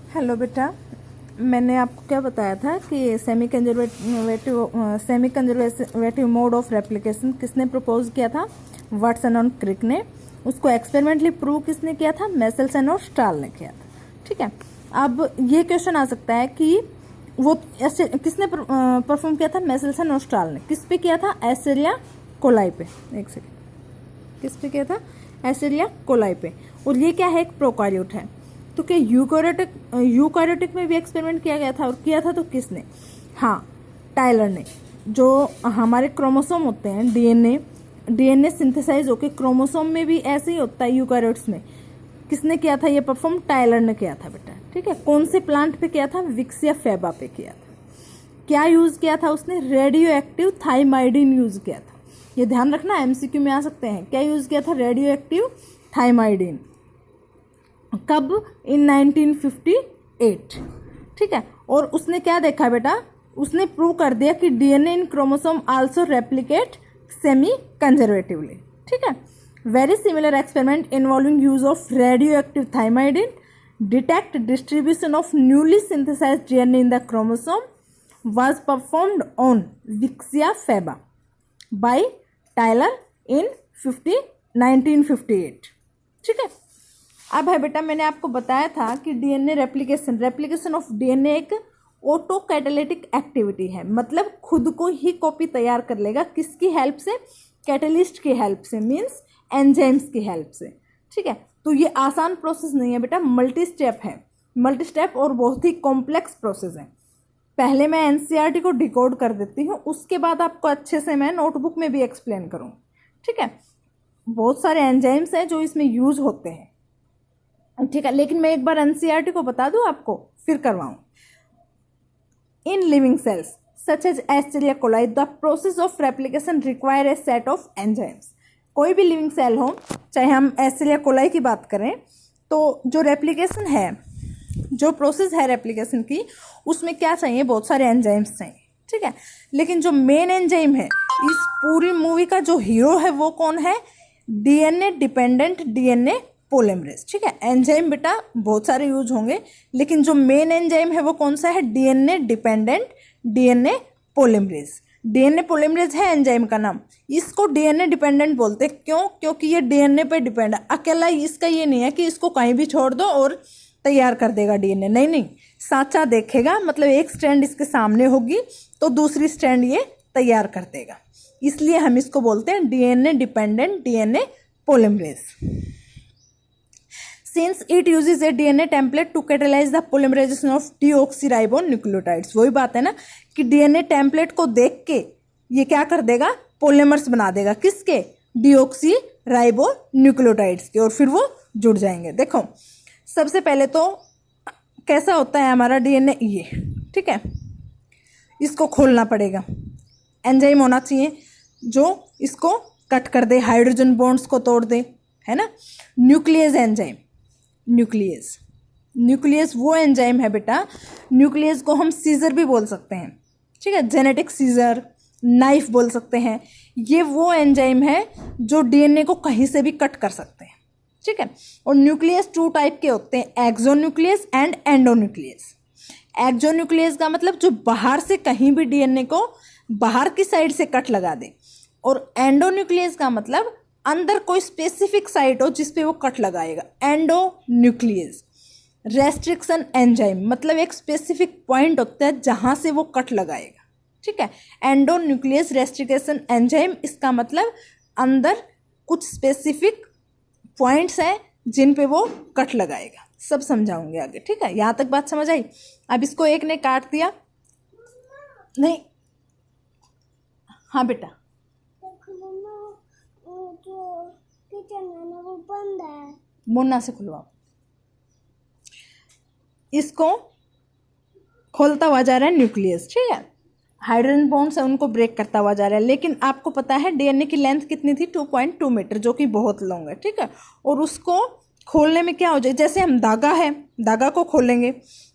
Hello बेटा, मैंने आपको क्या बताया था कि semi conservative mode of replication किसने प्रपोज किया था? वाटसन और क्रिक ने। उसको एक्सपेरिमेंटली प्रूव किसने किया था? मेसेल्सन और स्टाल ने किया था। ठीक है, अब ये क्वेश्चन आ सकता है कि वो ऐसे किसने परफॉर्म किया था? मेसेल्सन और स्टाल ने। किस पे किया था? एस्चेरिया कोलाई पे। एक सेकेंड, किस पे किया था? एस्चेरिया कोलाई पे। और ये क्या है? एक प्रोकार्योट है। तो क्या यूकार्योटिक में भी एक्सपेरिमेंट किया गया था? और किया था तो किसने? हाँ, टायलर ने। जो हमारे क्रोमोसोम होते हैं, डीएनए सिंथेसाइज होके क्रोमोसोम में भी ऐसे ही होता है यूकार्योट्स में। किसने किया था ये परफॉर्म? टायलर ने किया था बेटा। ठीक है, कौन से प्लांट पे किया था? विक्सिया फैबा पे किया था। क्या यूज किया था उसने? रेडियो एक्टिव थाइमाइडिन यूज किया था। ये ध्यान रखना, एमसीक्यू में आ सकते हैं। क्या यूज किया था? Radio active thymidine. कब? इन 1958। ठीक है, और उसने क्या देखा बेटा? उसने प्रूव कर दिया कि DNA in chromosome also replicate semi conservatively. ठीक है, very similar experiment involving use of radio active thymidine detect distribution of newly synthesised DNA in the chromosome was performed on Vixia faba by Tyler in 1958। ठीक है, अब है बेटा, मैंने आपको बताया था कि डीएनए रेप्लिकेशन ऑफ डीएनए एक ऑटो कैटालिटिक एक्टिविटी है। मतलब खुद को ही कॉपी तैयार कर लेगा। किसकी हेल्प से? कैटलिस्ट की हेल्प से, मीन्स एंजाइम्स की हेल्प से। ठीक है, तो ये आसान प्रोसेस नहीं है बेटा, मल्टी स्टेप है। मल्टी स्टेप और बहुत ही कॉम्प्लेक्स प्रोसेस है। पहले मैं एनसीईआरटी को डिकोड कर देती हूँ, उसके बाद आपको अच्छे से मैं नोटबुक में भी एक्सप्लेन करूँ। ठीक है, बहुत सारे एंजाइम्स हैं जो इसमें यूज होते हैं। ठीक है, लेकिन मैं एक बार एनसीईआरटी को बता दूँ आपको, फिर करवाऊँ। In living cells such as Escherichia coli the process of replication require a set of enzymes. कोई भी लिविंग सेल हो, चाहे हम एस्चेरिया कोलाई की बात करें, तो जो रेप्लिकेशन है, जो प्रोसेस है रेप्लिकेशन की, उसमें क्या चाहिए? बहुत सारे एंजाइम्स चाहिए। ठीक है, लेकिन जो मेन एंजाइम है इस पूरी मूवी का, जो हीरो है वो कौन है? DNA dependent DNA polymerase. ठीक है, एंजाइम बेटा बहुत सारे यूज होंगे, लेकिन जो मेन एंजाइम है वो कौन सा है? DNA dependent DNA polymerase. DNA polymerase है एंजाइम का नाम। इसको डीएनए डिपेंडेंट बोलते हैं। क्यों? क्योंकि ये डीएनए पे डिपेंड है। अकेला इसका ये नहीं है कि इसको कहीं भी छोड़ दो और तैयार कर देगा डीएनए। नहीं नहीं, साचा देखेगा, मतलब एक स्ट्रैंड इसके सामने होगी तो दूसरी स्ट्रैंड ये तैयार कर देगा। इसलिए हम इसको बोलते हैं DNA dependent DNA polymerase. Since it uses a DNA template to catalyse the polymerisation of deoxyribonucleotides. वही बात है ना कि डीएनए टेम्पलेट को देख के ये क्या कर देगा? पॉलीमर्स बना देगा। किसके? डीऑक्सीराइबो न्यूक्लियोटाइड्स के, और फिर वो जुड़ जाएंगे। देखो, सबसे पहले तो कैसा होता है हमारा डीएनए? ये, ठीक है, इसको खोलना पड़ेगा। एंजाइम होना चाहिए जो इसको कट कर दे, हाइड्रोजन बॉन्ड्स को तोड़ दे, है ना। न्यूक्लियस एंजाइम, न्यूक्लियस वो एंजाइम है बेटा, न्यूक्लियस को हम सीजर भी बोल सकते हैं। ठीक है, जेनेटिक सीजर, नाइफ बोल सकते हैं। ये वो एंजाइम है जो डीएनए को कहीं से भी कट कर सकते हैं। ठीक है, और न्यूक्लियस 2 टाइप के होते हैं, एक्सोन्यूक्लियस एंड एंडोन्यूक्लियस। एक्सोन्यूक्लियस का मतलब जो बाहर से कहीं भी डीएनए को बाहर की साइड से कट लगा दे, और एंडोन्यूक्लियस का मतलब अंदर कोई स्पेसिफिक साइट हो जिस पे वो कट लगाएगा। एंडोन्यूक्लियस। रेस्ट्रिक्शन एंजाइम मतलब एक स्पेसिफिक पॉइंट होता है जहां से वो कट लगाएगा। ठीक है, एंडोन्यूक्लियस रेस्ट्रिक्शन एंजाइम, इसका मतलब अंदर कुछ स्पेसिफिक पॉइंट्स हैं जिन पे वो कट लगाएगा। सब समझाऊंगे आगे। ठीक है, यहाँ तक बात समझ आई? अब इसको एक ने काट दिया, नहीं, हाँ बेटा, वो बंद है, मुन्ना से खुलवाओ। इसको खोलता हुआ जा रहा है न्यूक्लियस। ठीक है, हाइड्रोजन बॉन्ड्स है उनको ब्रेक करता हुआ जा रहा है। लेकिन आपको पता है डीएनए की लेंथ कितनी थी? 2.2 मीटर, जो कि बहुत लॉन्ग है। ठीक है, और उसको खोलने में क्या हो जाए? जैसे हम धागा है, धागा को खोलेंगे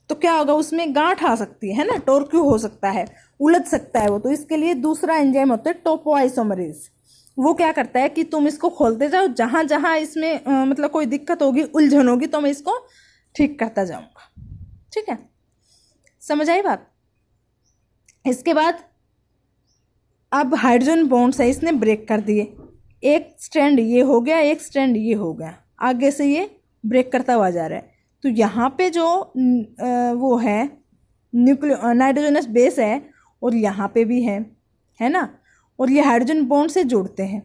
तो क्या होगा? उसमें गांठ आ सकती है ना, टोरक्यू हो सकता है, उलझ सकता है वो। तो इसके लिए दूसरा एंजाइम होता है टोपोआइसोमरेज। वो क्या करता है कि तुम इसको खोलते जाओ, जहां जहां इसमें मतलब कोई दिक्कत होगी, उलझन होगी, तो मैं इसको ठीक करता जाऊंगा। ठीक है, समझ आई बात। इसके बाद अब हाइड्रोजन बॉन्ड्स है, इसने ब्रेक कर दिए, एक स्ट्रैंड ये हो गया, एक स्ट्रैंड ये हो गया, आगे से ये ब्रेक करता हुआ जा रहा है। तो यहाँ पे जो वो है नाइट्रोजनस बेस है और यहाँ पे भी है ना, और ये हाइड्रोजन बॉन्ड से जुड़ते हैं,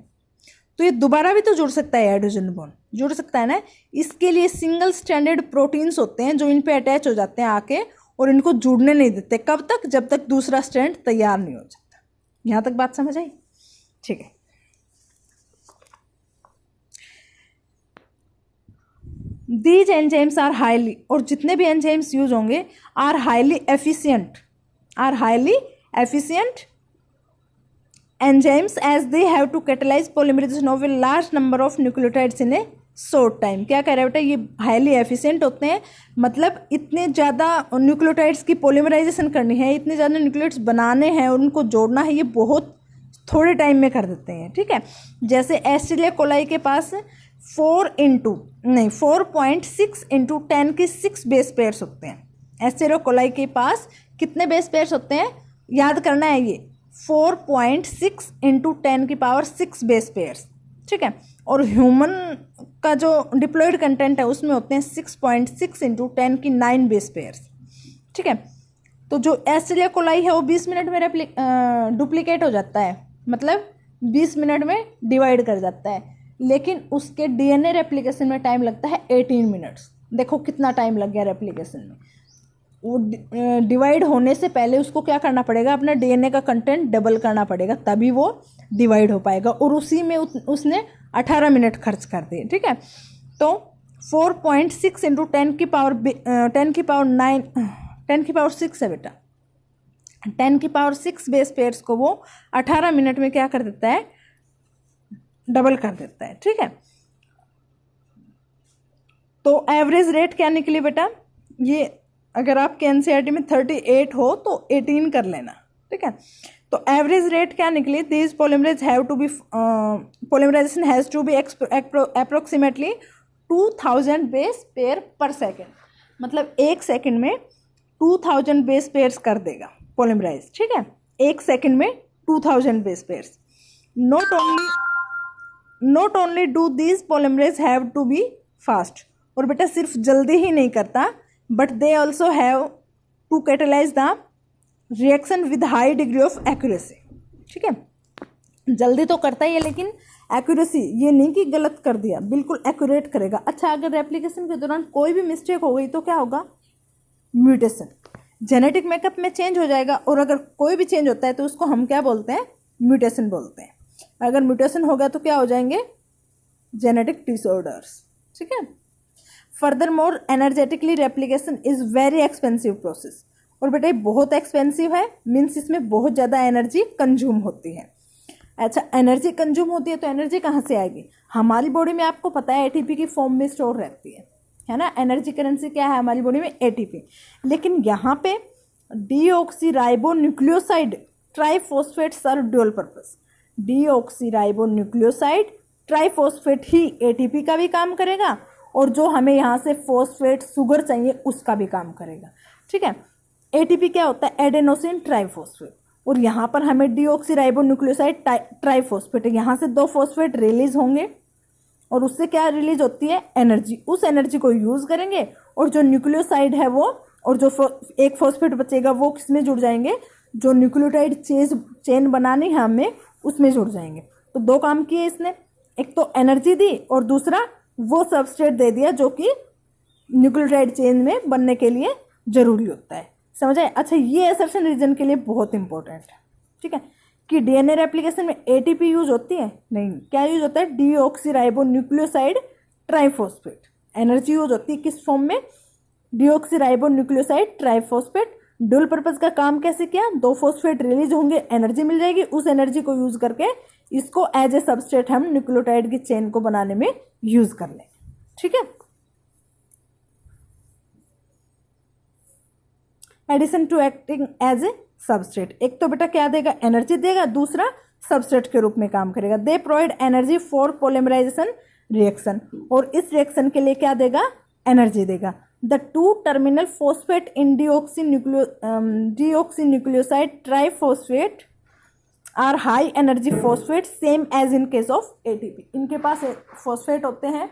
तो ये दोबारा भी तो जुड़ सकता है, हाइड्रोजन बॉन्ड जुड़ सकता है ना। इसके लिए सिंगल स्ट्रैंडेड प्रोटीन्स होते हैं जो इन पे अटैच हो जाते हैं आके, और इनको जुड़ने नहीं देते। कब तक? जब तक दूसरा स्ट्रैंड तैयार नहीं हो जाता। यहाँ तक बात समझ आई? ठीक है। दीज एंजाइम्स आर हाईली, और जितने भी एंजाइम्स यूज होंगे are highly efficient enzymes as they have to catalyse polymerisation of a large number of nucleotides in a short time. क्या कह रहे हैं बेटा? ये हाईली एफिशिएंट होते हैं, मतलब इतने ज़्यादा न्यूक्लियोटाइड्स की पॉलीमराइजेशन करनी है, इतने ज़्यादा न्यूक्लियोटाइड्स बनाने हैं और उनको जोड़ना है, ये बहुत थोड़े टाइम में कर देते हैं। ठीक है, जैसे एस्टेरिया कोलाई के पास 4.6 इंटू 10 की 6 बेस पेयर्स होते हैं। एस्टेरिया कोलाई के पास कितने बेस पेयर्स होते हैं? याद करना है, ये 4.6 इंटू 10 की पावर 6 बेस पेयर्स। ठीक है, और ह्यूमन का जो डिप्लॉयड कंटेंट है उसमें होते हैं 6.6 इंटू 10 की 9 बेस पेयर्स। ठीक है, तो जो एस्टेरिया कोलाई है वो 20 मिनट में डुप्लीकेट हो जाता है, मतलब 20 मिनट में डिवाइड कर जाता है, लेकिन उसके डीएनए रेप्लिकेशन में टाइम लगता है 18 मिनट्स। देखो कितना टाइम लग गया रेप्लिकेशन में। वो डिवाइड होने से पहले उसको क्या करना पड़ेगा? अपना डीएनए का कंटेंट डबल करना पड़ेगा, तभी वो डिवाइड हो पाएगा, और उसी में उसने 18 मिनट खर्च कर दिए। ठीक है, तो 4.6 इंटू 10 की पावर 6 है बेटा। 10 की पावर 6 बेस पेयर्स को वो 18 मिनट में क्या कर देता है? डबल कर देता है। ठीक है, तो एवरेज रेट क्या निकली बेटा? ये अगर आपके एनसीईआरटी में 38 हो तो 18 कर लेना। ठीक है, तो एवरेज रेट क्या निकली? This polymerisation has to be approximately 2000 base pair per second, मतलब एक सेकेंड में 2000 बेस पेयर्स कर देगा पॉलीमराइज। ठीक है, एक सेकेंड में 2000 base pairs. Not only do this polymerase have to be fast, और बेटा सिर्फ जल्दी ही नहीं करता, but they also have to catalyse the reaction with high degree of accuracy. ठीक है, जल्दी तो करता ही है, लेकिन एक्यूरेसी ये नहीं कि गलत कर दिया, बिल्कुल एक्यूरेट करेगा। अच्छा, अगर रेप्लिकेशन के दौरान कोई भी मिस्टेक हो गई तो क्या होगा? म्यूटेशन, जेनेटिक मेकअप में चेंज हो जाएगा, और अगर कोई भी चेंज होता है तो उसको हम क्या बोलते हैं? म्यूटेशन बोलते हैं। अगर म्यूटेशन हो गया तो क्या हो जाएंगे? Genetic disorders. ठीक है, further more energetically replication is very expensive process, और बेटा ये बहुत एक्सपेंसिव है, मीन्स इसमें बहुत ज़्यादा एनर्जी कंज्यूम होती है। अच्छा, एनर्जी कंज्यूम होती है तो एनर्जी कहाँ से आएगी? हमारी बॉडी में आपको पता है एटीपी की फॉर्म में स्टोर रहती है ना। एनर्जी करेंसी क्या है हमारी बॉडी में? एटीपी। लेकिन यहाँ पे डीऑक्सीराइबोन्यूक्लियोसाइड ट्राइफॉस्फेट सर्व ड्यूअल पर्पस। डीऑक्सीराइबोन्यूक्लियोसाइड ट्राइफॉस्फेट ही एटीपी का भी काम करेगा, और जो हमें यहाँ से फॉस्फेट शुगर चाहिए उसका भी काम करेगा। ठीक है, एटीपी क्या होता है? एडेनोसिन ट्राइफॉस्फेट, और यहाँ पर हमें डीऑक्सीराइबोन्यूक्लियोसाइड ट्राइफॉस्फेट, यहाँ से 2 फॉस्फेट रिलीज होंगे, और उससे क्या रिलीज होती है? एनर्जी। उस एनर्जी को यूज़ करेंगे, और जो न्यूक्लियोसाइड है वो, और जो एक फॉस्फेट बचेगा वो किसमें जुड़ जाएंगे? जो न्यूक्लियोटाइड चेन बनानी है हमें उसमें जुड़ जाएंगे। तो 2 काम किए इसने, एक तो एनर्जी दी और दूसरा वो सबस्ट्रेट दे दिया जो कि न्यूक्लियोटाइड चेन में बनने के लिए जरूरी होता है। समझ आए? अच्छा, ये असर्शन रीजन के लिए बहुत इंपॉर्टेंट है। ठीक है, कि डीएनए रेप्लिकेशन में एटीपी यूज होती है? नहीं, क्या यूज होता है? डीऑक्सीराइबोन्यूक्लियोसाइड ट्राइफॉस्फेट। एनर्जी यूज होती है किस फॉर्म में? डीऑक्सीराइबोन्यूक्लियोसाइड ट्राइफॉस्फेट। डुअल पर्पस का काम कैसे किया? 2 फॉस्फेट रिलीज होंगे, एनर्जी मिल जाएगी, उस एनर्जी को यूज करके इसको एज ए सबस्ट्रेट हम न्यूक्लियोटाइड की चेन को बनाने में यूज कर लेंगे। ठीक है, addition to acting as a substrate. एक तो बेटा क्या देगा? एनर्जी देगा, दूसरा सबस्ट्रेट के रूप में काम करेगा। They provide energy for polymerisation reaction, और इस रिएक्शन के लिए क्या देगा? एनर्जी देगा। The two terminal phosphate in deoxynucleoside triphosphate are high energy phosphate same as in case of ATP. इनके पास फॉस्फेट होते हैं,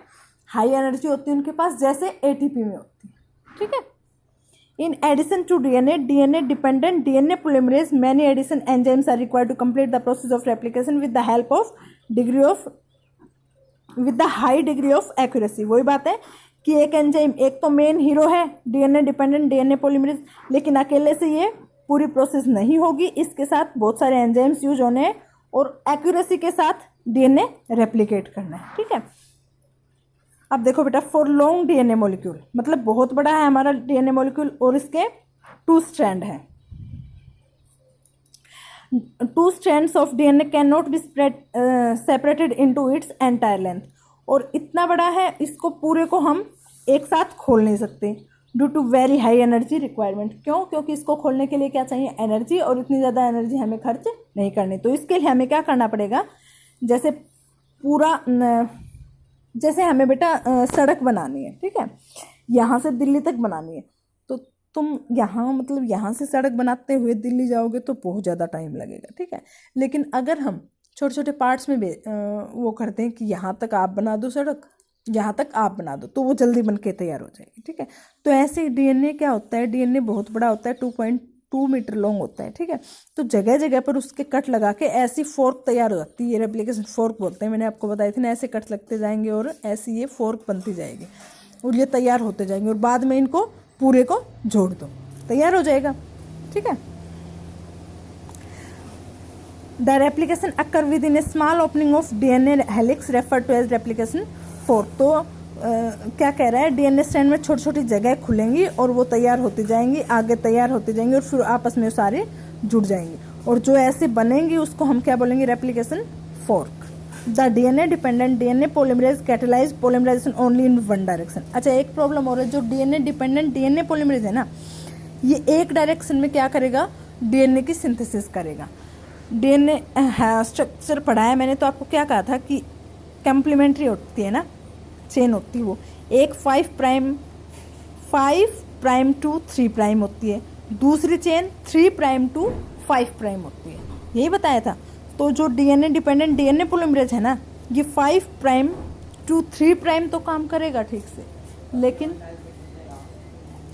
हाई एनर्जी होती है उनके पास, जैसे एटीपी में होती है, ठीक है। In addition to DNA dependent DNA polymerase many addition enzymes are required to complete the process of replication with the help of with the high degree of accuracy. वही बात है कि एक एंजाइम, एक तो मेन हीरो है DNA dependent DNA polymerase, लेकिन अकेले से ये पूरी प्रोसेस नहीं होगी, इसके साथ बहुत सारे एंजाइम्स यूज होने हैं और एक्यूरेसी के साथ डीएनए रेप्लिकेट करना है, ठीक है। अब देखो बेटा, फॉर लॉन्ग डीएनए मॉलिक्यूल, मतलब बहुत बड़ा है हमारा डीएनए मॉलिक्यूल और इसके 2 स्ट्रैंड हैं। 2 strands of DNA can not be separated into its entire length. और इतना बड़ा है, इसको पूरे को हम एक साथ खोल नहीं सकते due to very high energy requirement. क्यों? क्योंकि इसको खोलने के लिए क्या चाहिए? एनर्जी, और इतनी ज़्यादा एनर्जी हमें खर्च नहीं करनी। तो इसके लिए हमें क्या करना पड़ेगा, जैसे हमें बेटा सड़क बनानी है, ठीक है, यहाँ से दिल्ली तक बनानी है, तो तुम यहाँ से सड़क बनाते हुए दिल्ली जाओगे तो बहुत ज़्यादा टाइम लगेगा, ठीक है। लेकिन अगर हम छोटे छोटे पार्ट्स में वो करते हैं कि यहाँ तक आप बना दो सड़क, यहाँ तक आप बना दो, तो वो जल्दी बन के तैयार हो जाएगी, ठीक है। तो ऐसे डीएनए क्या होता है, डीएनए बहुत बड़ा होता है, 2.2 मीटर लॉन्ग होता है, ठीक है। तो जगह जगह पर उसके कट लगा के ऐसी फोर्क तैयार हो जाती है, ये रेप्लिकेशन फोर्क बोलते हैं, मैंने आपको बताई थी ना। ऐसे कट लगते जाएंगे और ऐसी ये फोर्क बनती जाएगी और ये तैयार होते जाएंगे, और बाद में इनको पूरे को जोड़ दो, तैयार हो जाएगा, ठीक है। The replication occur within a small opening of DNA helix refer to as replication fork. तो क्या कह रहा है, डीएनए स्ट्रैंड में छोटी छोटी जगह खुलेंगी और वो तैयार होती जाएंगी, आगे तैयार होती जाएंगी और फिर आपस में सारे जुड़ जाएंगे, और जो ऐसे बनेंगी उसको हम क्या बोलेंगे, replication fork. The DNA dependent DNA polymerase catalyse polymerisation only in one direction. अच्छा, एक प्रॉब्लम और है, जो डीएनए डिपेंडेंट डीएनए पोलीमरेज है ना, ये एक डायरेक्शन में क्या करेगा, डीएनए की सिंथेसिस करेगा। डीएनए स्ट्रक्चर पढ़ा है मैंने, तो आपको क्या कहा था कि कम्प्लीमेंट्री होती है ना, चेन होती है वो, एक 5 प्राइम टू 3 प्राइम होती है, दूसरी चेन 3 प्राइम टू 5 प्राइम होती है, यही बताया था। तो जो डीएनए डिपेंडेंट डीएनए पोलीमरेज है ना, ये 5 प्राइम टू 3 प्राइम तो काम करेगा ठीक से,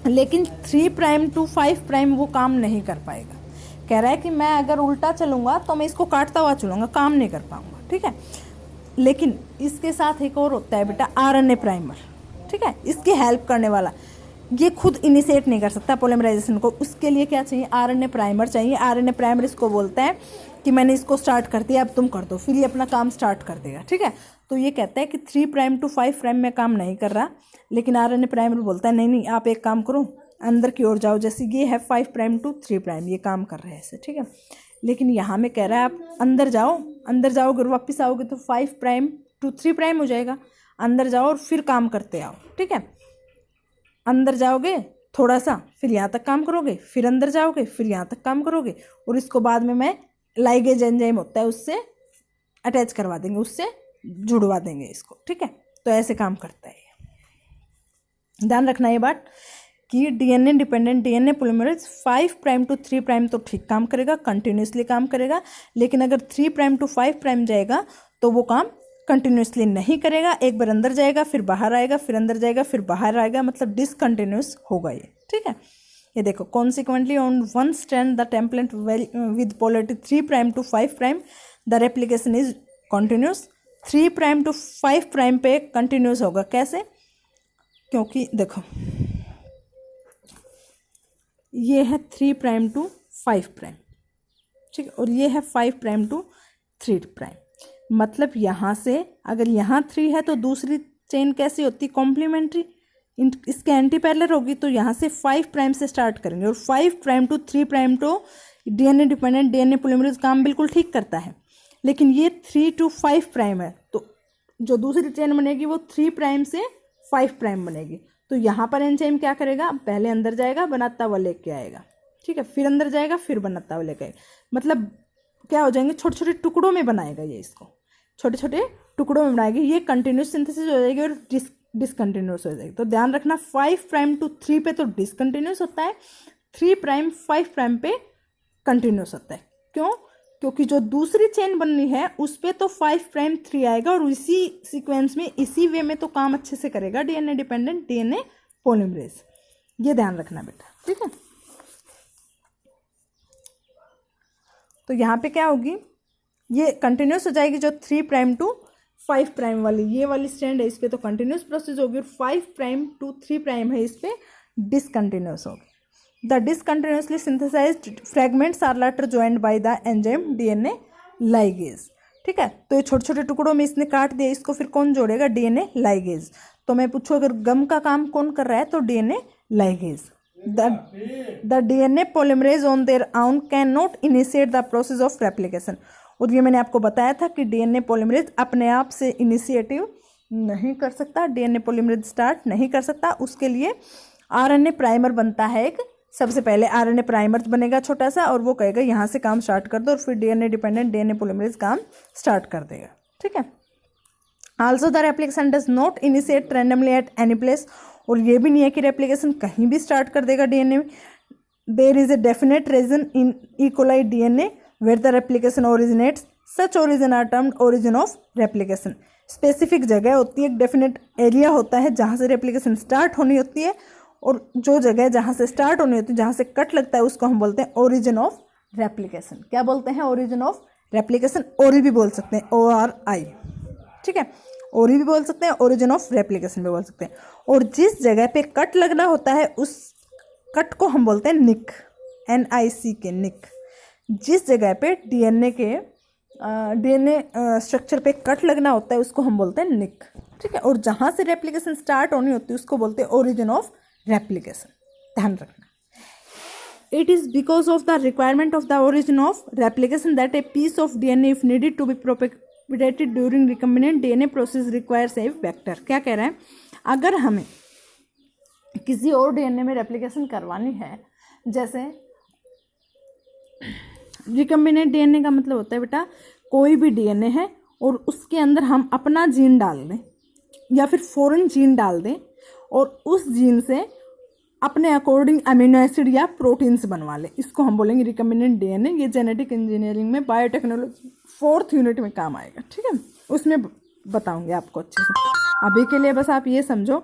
लेकिन 3 प्राइम टू 5 प्राइम वो काम नहीं कर पाएगा। कह रहा है कि मैं अगर उल्टा चलूँगा तो मैं इसको काटता हुआ चलूँगा, काम नहीं कर पाऊँगा, ठीक है। लेकिन इसके साथ एक और होता है बेटा, आरएनए प्राइमर, ठीक है, इसकी हेल्प करने वाला। ये खुद इनिशिएट नहीं कर सकता पोलीमराइजेशन को, उसके लिए क्या चाहिए, आरएनए प्राइमर चाहिए। आरएनए प्राइमर इसको बोलता है कि मैंने इसको स्टार्ट कर दिया, अब तुम कर दो, फिर ये अपना काम स्टार्ट कर देगा, ठीक है। तो ये कहता है कि 3 प्राइम टू 5 प्राइम में काम नहीं कर रहा, लेकिन आरएनए प्राइमर बोलता है नहीं आप एक काम करो, अंदर की ओर जाओ, जैसे ये है 5 प्राइम टू 3 प्राइम, ये काम कर रहे हैं ऐसे, ठीक है। लेकिन यहाँ में कह रहा है आप अंदर जाओगे और वापस आओगे तो 5 प्राइम टू 3 प्राइम हो जाएगा। अंदर जाओ और फिर काम करते आओ, ठीक है। अंदर जाओगे थोड़ा सा, फिर यहाँ तक काम करोगे, फिर अंदर जाओगे, फिर यहाँ तक काम करोगे, और इसको बाद में मैं लाइगेज एंजाइम होता है उससे अटैच करवा देंगे, उससे जुड़वा देंगे इसको, ठीक है। तो ऐसे काम करता है। ध्यान रखना ये बात कि DNA dependent DNA polymerase 5 prime to 3 prime तो ठीक काम करेगा, कंटिन्यूसली काम करेगा, लेकिन अगर 3 प्राइम टू 5 प्राइम जाएगा तो वो काम कंटिन्यूसली नहीं करेगा। एक बार अंदर जाएगा, फिर बाहर आएगा, फिर अंदर जाएगा, फिर बाहर आएगा, मतलब डिसकंटिन्यूस होगा ये, ठीक है। ये देखो, consequently on one strand the template with polarity 3 prime to 5 prime the replication is continuous. 3 prime to 5 prime पे कंटिन्यूस होगा, कैसे? क्योंकि देखो ये है 3 प्राइम टू 5 प्राइम, ठीक है, और ये है 5 प्राइम टू 3 प्राइम। मतलब यहाँ से अगर यहाँ 3 है तो दूसरी चेन कैसी होती, कॉम्प्लीमेंट्री, इसके एंटी पैरेलल होगी। तो यहाँ से 5 प्राइम से स्टार्ट करेंगे और 5 प्राइम टू 3 प्राइम तो डीएनए डिपेंडेंट डीएनए पोलीमरेज काम बिल्कुल ठीक करता है, लेकिन ये 3 टू 5 प्राइम है, तो जो दूसरी चेन बनेगी वो 3 प्राइम से 5 प्राइम बनेगी। तो यहाँ पर एंजाइम क्या करेगा, पहले अंदर जाएगा, बनाता हुआ लेके आएगा, ठीक है, फिर अंदर जाएगा, फिर बनाता हुआ लेके आएगा, मतलब क्या हो जाएंगे, छोटे छोटे टुकड़ों में बनाएगा ये, इसको छोटे छोटे टुकड़ों में बनाएगी, ये कंटिन्यूस सिंथेसिस हो जाएगी और डिसकंटिन्यूस हो जाएगी। तो ध्यान रखना 5 प्राइम टू 3 पे तो डिसकंटिन्यूस होता है, 3 प्राइम 5 प्राइम पे कंटिन्यूस होता है। क्यों? क्योंकि जो दूसरी चेन बननी है उस पे तो 5 प्राइम 3 आएगा और इसी सीक्वेंस में इसी वे में तो काम अच्छे से करेगा डीएनए डिपेंडेंट डीएनए पॉलीमरेज। ये ध्यान रखना बेटा, ठीक है। तो यहाँ पे क्या होगी, ये कंटिन्यूस हो जाएगी जो 3 प्राइम टू 5 प्राइम वाली ये वाली स्ट्रैंड है, इस पे तो कंटिन्यूस प्रोसेस होगी, और 5 प्राइम टू 3 प्राइम है, इस पे डिसकंटिन्यूस होगी। The discontinuously synthesised fragments are later joined by the enzyme DNA ligase. ठीक है, तो ये छोटे छोटे टुकड़ों में इसने काट दिया, इसको फिर कौन जोड़ेगा, डीएनए लाइगेज। तो मैं पूछूं अगर गम का काम कौन कर रहा है, तो DNA ligase. The DNA polymerase on their own can not initiate the process of replication. और ये मैंने आपको बताया था कि डीएनए पॉलीमरेज अपने आप से इनिशिएटिव नहीं कर सकता, डीएनए पॉलीमरेज स्टार्ट नहीं कर सकता, उसके लिए आरएनए प्राइमर बनता है एक। सबसे पहले आरएनए प्राइमर बनेगा छोटा सा, और वो कहेगा यहाँ से काम स्टार्ट कर दो, और फिर डीएनए डिपेंडेंट डीएनए पॉलीमरेज काम स्टार्ट कर देगा। ठीक है। Also the replication does not initiate randomly at any place, और ये भी नहीं है कि रेप्लिकेशन कहीं भी स्टार्ट कर देगा डीएनए में। There is a definite region in E coli DNA where the replication originates, such origin are termed origin of replication. Specific जगह होती है, एक डेफिनेट एरिया होता है जहाँ से रेप्लिकेशन स्टार्ट होनी होती है, और जो जगह जहाँ से स्टार्ट होनी होती है, जहाँ से कट लगता है, उसको हम बोलते हैं ओरिजिन ऑफ रेप्लिकेशन। क्या बोलते हैं, ओरिजिन ऑफ रेप्लिकेशन। ओरी भी बोल सकते हैं, ORI। ठीक है, ओरी भी बोल सकते हैं, ओरिजिन ऑफ रेप्लिकेशन भी बोल सकते हैं। और जिस जगह पे कट लगना होता है उस कट को हम बोलते हैं निक, NIC, निक। जिस जगह पे डीएनए स्ट्रक्चर पे कट लगना होता है उसको हम बोलते हैं निक। ठीक है, और जहाँ से रेप्लिकेशन स्टार्ट होनी होती है उसको बोलते हैं ओरिजिन ऑफ रेप्लिकेशन। ध्यान रखना, it is because of the requirement of the origin of replication that a piece of DNA if needed to be propagated during recombinant DNA process requires a vector. क्या कह रहा है, अगर हमें किसी और डीएनए में रेप्लिकेशन करवानी है, जैसे रिकम्बिनेंट डीएनए का मतलब होता है बेटा कोई भी डीएनए है और उसके अंदर हम अपना जीन डाल दें या फिर फॉरेन जीन डाल दें, और उस जीन से अपने अकॉर्डिंग अमीनो एसिड या प्रोटीन्स बनवा लें, इसको हम बोलेंगे रिकम्बिनेंट डीएनए। ये जेनेटिक इंजीनियरिंग में बायोटेक्नोलॉजी 4th यूनिट में काम आएगा। ठीक है, उसमें बताऊंगी आपको अच्छे से। अभी के लिए बस आप ये समझो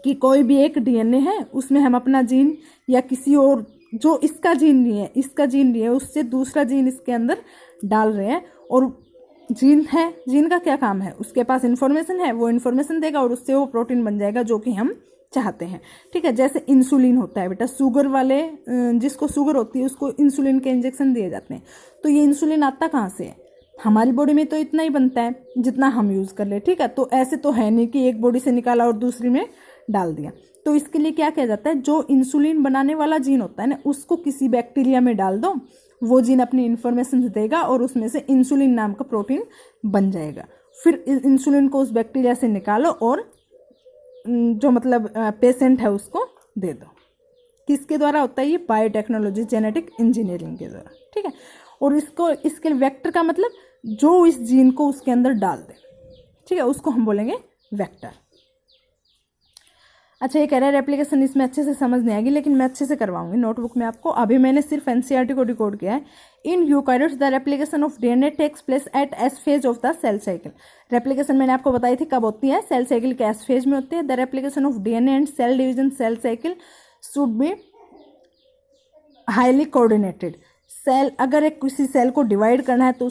कि कोई भी एक डीएनए है, उसमें हम अपना जीन या किसी और जो इसका जीन नहीं है उससे दूसरा जीन इसके अंदर डाल रहे हैं, और जीन है, जीन का क्या काम है, उसके पास इन्फॉर्मेशन है, वो इन्फॉर्मेशन देगा और उससे वो प्रोटीन बन जाएगा जो कि हम चाहते हैं। ठीक है, जैसे इंसुलिन होता है बेटा, शुगर वाले जिसको शुगर होती है उसको इंसुलिन के इंजेक्शन दिए जाते हैं। तो ये इंसुलिन आता कहाँ से है, हमारी बॉडी में तो इतना ही बनता है जितना हम यूज़ कर ले। ठीक है, तो ऐसे तो है नहीं कि एक बॉडी से निकाला और दूसरी में डाल दिया। तो इसके लिए क्या किया जाता है, जो इंसुलिन बनाने वाला जीन होता है ना, उसको किसी बैक्टीरिया में डाल दो, वो जीन अपनी इन्फॉर्मेशन देगा और उसमें से इंसुलिन नाम का प्रोटीन बन जाएगा। फिर इंसुलिन को उस बैक्टीरिया से निकालो और जो मतलब पेशेंट है उसको दे दो। किसके द्वारा होता है ये, बायोटेक्नोलॉजी जेनेटिक इंजीनियरिंग के द्वारा। ठीक है, और इसके वेक्टर का मतलब जो इस जीन को उसके अंदर डाल दे। ठीक है, उसको हम बोलेंगे वेक्टर। अच्छा, ये कह रहा है रेप्लिकेशन इसमें अच्छे से समझ नहीं आएगी, लेकिन मैं अच्छे से करवाऊंगी नोटबुक में आपको। अभी मैंने सिर्फ एनसीईआरटी को डिकोड किया है। In eukaryotes the replication of DNA takes place at S phase of the cell cycle. Replication मैंने आपको बताई थी कब होती है, सेल साइकिल के एस फेज में होती है। The replication of DNA and cell division cell cycle should be highly coordinated. Cell अगर एक किसी सेल को डिवाइड करना है तो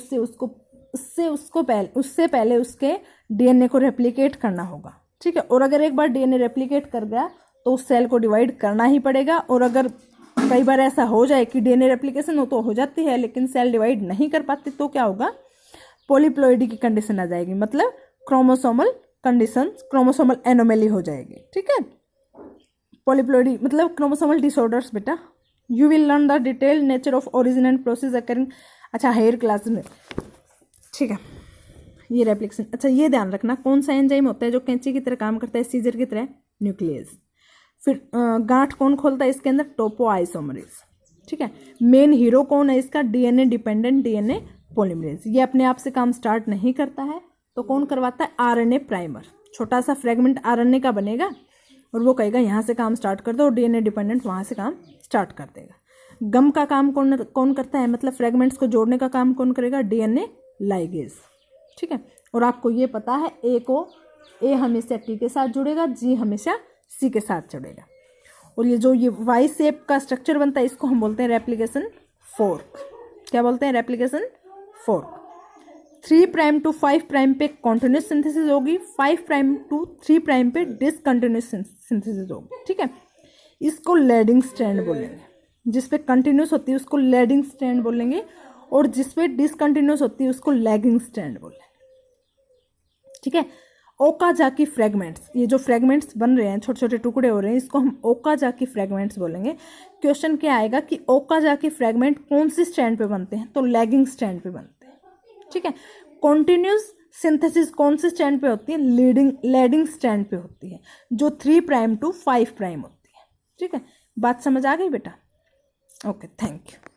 उससे पहले उसके डीएनए को रेप्लिकेट करना होगा। ठीक है, और अगर एक बार डीएनए रेप्लिकेट कर गया तो उस सेल को डिवाइड करना ही पड़ेगा। और अगर कई बार ऐसा हो जाए कि डीएनए रेप्लिकेशन हो जाती है लेकिन सेल डिवाइड नहीं कर पाती, तो क्या होगा, पॉलीप्लॉइडी की कंडीशन आ जाएगी, मतलब क्रोमोसोमल कंडीशन, क्रोमोसोमल एनोमली हो जाएगी। ठीक है, पॉलीप्लॉइडी मतलब क्रोमोसोमल डिसऑर्डर्स। बेटा you will learn the detail nature of origin and process occurring, अच्छा, हायर क्लास में। ठीक है, ये रेप्लिकेशन। अच्छा, ये ध्यान रखना कौन सा एंजाइम होता है जो कैंची की तरह काम करता है, सीजर की तरह, न्यूक्लियस। फिर गांठ कौन खोलता है इसके अंदर, टोपोआइसोमरेज। ठीक है, मेन हीरो कौन है इसका, डीएनए डिपेंडेंट डीएनए पॉलीमरेज। ये अपने आप से काम स्टार्ट नहीं करता है तो कौन करवाता है, आरएनए प्राइमर। छोटा सा फ्रेगमेंट आरएनए का बनेगा और वो कहेगा यहाँ से काम स्टार्ट कर दो, और डीएनए डिपेंडेंट वहाँ से काम स्टार्ट कर देगा। गम का काम कौन करता है, मतलब फ्रेगमेंट्स को जोड़ने का काम कौन करेगा, डीएनए लाइगेज। ठीक है, और आपको ये पता है ए हमेशा टी के साथ जुड़ेगा, जी हमेशा सी के साथ जुड़ेगा। और ये वाई शेप का स्ट्रक्चर बनता है इसको हम बोलते हैं रेप्लिकेशन फोर्क। क्या बोलते हैं, replication fork. 3 prime to 5 prime पे कॉन्टिन्यूस सिंथेसिस होगी, 5 प्राइम टू 3 प्राइम पे डिसकंटिन्यूस सिंथेसिस होगी। ठीक है, इसको लैडिंग स्ट्रैंड बोलेंगे। जिस पे कंटिन्यूस होती है उसको लैडिंग स्ट्रैंड बोलेंगे, और जिस पे डिसकंटिन्यूस होती है उसको लैगिंग स्ट्रैंड बोलेंगे। ठीक है, ओकाजाकी फ्रेगमेंट्स, ये जो फ्रेगमेंट्स बन रहे हैं, छोटे छोटे टुकड़े हो रहे हैं, इसको हम ओकाजाकी फ्रेगमेंट्स बोलेंगे। क्वेश्चन क्या आएगा कि ओकाजाकी फ्रेगमेंट कौन सी स्ट्रैंड पे बनते हैं, तो लैगिंग स्ट्रैंड पे बनते हैं। ठीक है, कॉन्टिन्यूस सिंथेसिस कौन सी स्ट्रैंड पे होती है, लैडिंग स्ट्रैंड पे होती है, जो 3 प्राइम टू 5 प्राइम होती है। ठीक है, बात समझ आ गई बेटा? Okay, thank you.